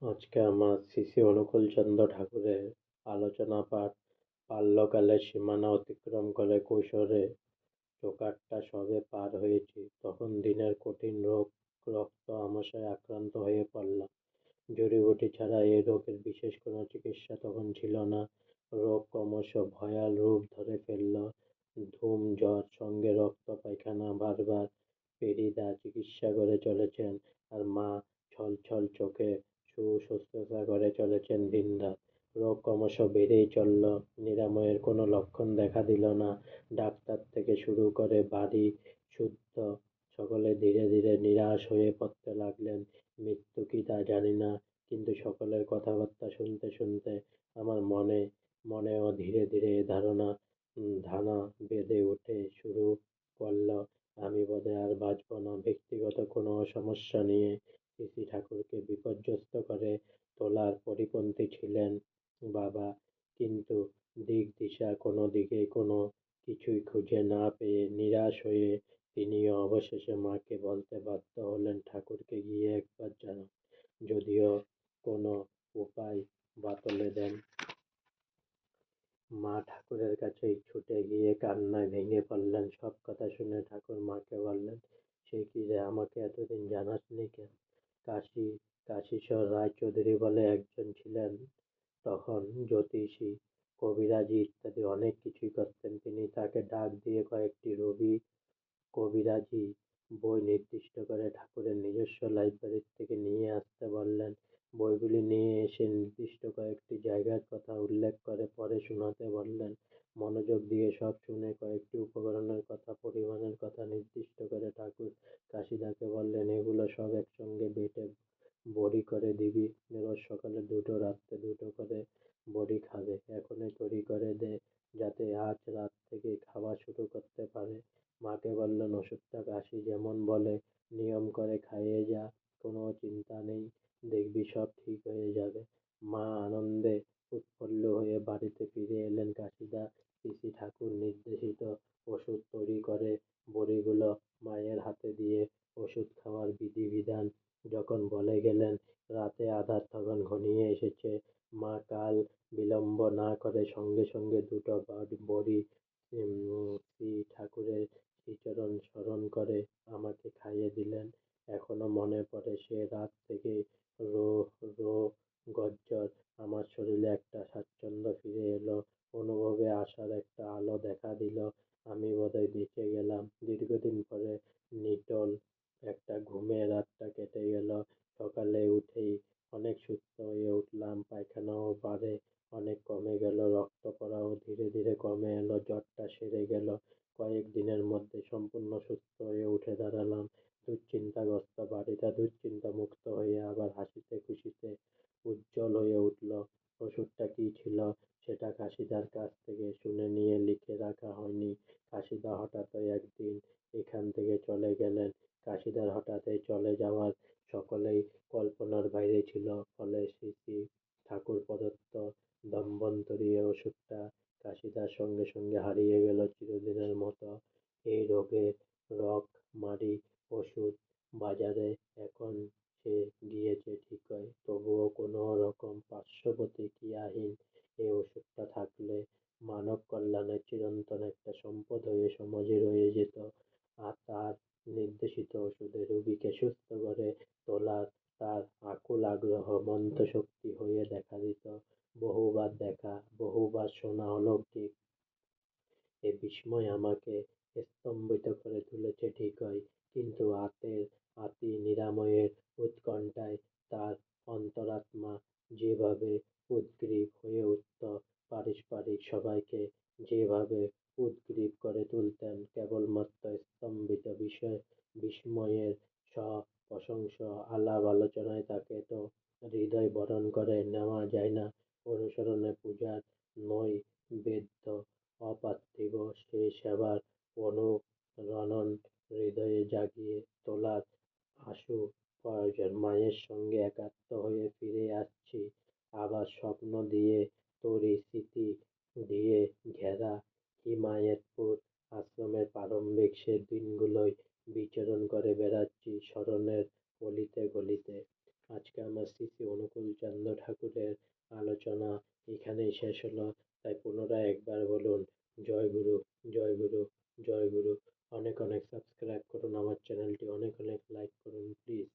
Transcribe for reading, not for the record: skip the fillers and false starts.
আজকে আমার শ্রী অনুকূলচন্দ্র ঠাকুরের আলোচনা পাঠ। বাল্যকালের সীমানা অতিক্রম করে কৈশোরে চোকাট্টা সবে পার হয়েছি, তখন দিনের কঠিন রোগ রক্ত আমাশয়ে আক্রান্ত হয়ে পড়লাম। জড়িবুটি ছাড়া এই রোগের বিশেষ কোনো চিকিৎসা তখন ছিল না। রোগ ক্রমশ ভয়াল রূপ ধরে ফেলল। ধুম জ্বর, সঙ্গে রক্ত পায়খানা বারবার। ফেরিদা চিকিৎসা করে চলেছেন, আর মা ছলছল চোখে শুশ্রূষা করে চলেছেন দিনরাত। রোগ ক্রমশ বেড়েই চলল, নিরাময়ের কোনো লক্ষণ দেখা দিল না। ডাক্তার থেকে শুরু করে বাড়ি শুদ্ধ সকলে ধীরে ধীরে নিরাশ হয়ে পড়তে লাগলেন। মৃত্যু কি তা জানি না, কিন্তু সকলের কথাবার্তা শুনতে শুনতে আমার মনেও ধীরে ধীরে এ ধারণা বেঁধে উঠে শুরু করল, আমি বোধহয় আর বাঁচব না। ব্যক্তিগত কোনো সমস্যা নিয়ে শ্রী ঠাকুরকে বিপর্যস্ত করে তোলার পরিপন্থী ছিলেন বাবা, কিন্তু দিক দিশা কোনো দিকেই কোনো কিছুই খুঁজে না পেয়ে নিরাশ হয়ে তিনিও অবশেষে মাকে বলতে বাধ্য হলেন, ঠাকুরকে গিয়ে একবার জানাও, যদিও কোনো উপায় বাতলে দেন। মা ঠাকুরের কাছেই ছুটে গিয়ে কান্নায় ভেঙে পড়লেন। সব কথা শুনে ঠাকুর মাকে বললেন, সে কি রে, আমাকে এতদিন জানাসনি কেন? কাশীশ্বর রায়চৌধুরী বলে একজন ছিলেন, তখন জ্যোতিষী, কবিরাজি ইত্যাদি অনেক কিছুই করতেন। তিনি তাকে ডাক দিয়ে কয়েকটি রবি কবিরাজি বই নির্দিষ্ট করে ঠাকুরের নিজস্ব লাইব্রেরি থেকে নিয়ে আসতে বললেন। বইগুলি নিয়ে এসে নির্দিষ্ট কয়েকটি জায়গার কথা উল্লেখ করে পড়ে শোনাতে বললেন। মনোযোগ দিয়ে সব শুনে কয়েকটি উপকরণের কথা, পরিমাণের কথা নির্দিষ্ট করে ঠাকুর কাশীদাকে বললেন, এগুলো সব একসঙ্গে বেটে বড়ি করে দিবি। রোজ সকালে দুটো, রাত্রে দুটো করে বড়ি খাবে। এখনই তৈরি করে দে, যাতে আজ রাত থেকে খাওয়া শুরু করতে পারে। মাকে বললেন, ওষুধটা কাশী যেমন বলে নিয়ম করে খাইয়ে যা, কোনো চিন্তা নেই, দেখবি সব ঠিক হয়ে যাবে। মা আনন্দে উৎফুল্ল হয়ে বাড়িতে ফিরে এলেন। কাশীদা শ্রী ঠাকুর নির্দেশিত ওষুধ তৈরি করে বড়িগুলো মায়ের হাতে দিয়ে ওষুধ খাওয়ার বিধিবিধান যখন বলে গেলেন, রাতে আঁধার তখন ঘনিয়ে এসেছে। মা কাল বিলম্ব না করে সঙ্গে সঙ্গে দুটো বড়ি শ্রী ঠাকুরের শ্রীচরণ স্মরণ করে আমাকে খাইয়ে দিলেন। এখনো মনে পড়ে সে রাত থেকে রো রো গজ্জর। আমার শরীরে একটা স্বাচ্ছন্দ্য ফিরে এলো, অনুভবে আশার একটা আলো দেখা দিল। আমি বোধহয় বেঁচে গেলাম। দীর্ঘদিন পরে নিটোল একটা ঘুমে রাতটা কেটে গেল। সকালে উঠেই অনেক সুস্থ হয়ে উঠলাম। পায়খানাও বাড়ে অনেক কমে গেল, রক্ত পড়াও ধীরে ধীরে কমে এলো, জ্বরটা সেরে গেল। কয়েক দিনের মধ্যে সম্পূর্ণ সুস্থ হয়ে উঠে দাঁড়ালাম। দুশ্চিন্তাগ্রস্ত বাড়িটা দুশ্চিন্তা মুক্ত হয়ে আবার হাসিতে খুশিতে উজ্জ্বল হয়ে উঠল। ওষুধটা কি ছিল সেটা কাশীদার কাছ থেকে শুনে নিয়ে লিখে রাখা হয়নি। কাশীদা হঠাৎই একদিন এখান থেকে চলে গেলেন। কাশীদার হঠাৎ এই চলে যাওয়ার সকলেই কল্পনার বাইরে ছিল। ফলে শ্রী ঠাকুর প্রদত্ত ধন্বন্তরী ওষুধটা কাশীদার সঙ্গে সঙ্গে হারিয়ে গেল চিরদিনের মতো। এই রোগের রকমারি ওষুধ বাজারে এখন সে গিয়েছে ঠিকই, তবুও কোনো রকম পার্শ্বপ্রতিক্রিয়াহীন এই ওষুধটা থাকলে মানব কল্যাণের চিরন্তন একটা সম্পদ হয়ে সমাজে রয়ে যেত। আর তার নির্দেশিত ওষুধে রোগীকে সুস্থ করে তোলার তার আকুল আগ্রহ মন্ত্রশক্তি হয়ে দেখা দিত। বহুবার দেখা, বহুবার শোনা অলৌকিক এ বিস্ময় আমাকে স্তম্ভিত করে তুলেছে ঠিকই, কিন্তু আতি নিরাময়ের উৎকণ্ঠায় তার অন্তরাত্মা যেভাবে উদ্গ্রীব হয়ে উঠত, পারস্পরিক সবাইকে যেভাবে উদ্গ্রীব করে তুলতেন, কেবলমাত্র স্তম্ভিত বিস্ময়ের সপ্রশংস আলাপ আলোচনায় তাকে তো হৃদয় বরণ করে নেওয়া যায় না। অনুসরণে পূজার নৈবেদ্য অপার্থিব সে সেবার অনুরণন হৃদয়ে জাগিয়ে তোলার আশু প্রয়োজন। মায়ের সঙ্গে একাত্ম হয়ে ফিরে আসছি আবার স্বপ্ন দিয়ে, তোরই স্মৃতি দিয়ে ঘেরা হিমায়তপুর আশ্রমের প্রারম্ভিক সে দিনগুলোয় বিচরণ করে বেড়াচ্ছি স্মরণের অলিতে গলিতে। আজকে আমার আমার শ্রী শ্রী অনুকূল চন্দ্র ঠাকুরের আলোচনা এখানেই শেষ হলো। তাই পুনরায় একবার বলুন জয় গুরু, জয় গুরু, জয় গুরু। অনেক অনেক সাবস্ক্রাইব করুন আমার চ্যানেলটি, অনেক অনেক লাইক করুন প্লিজ।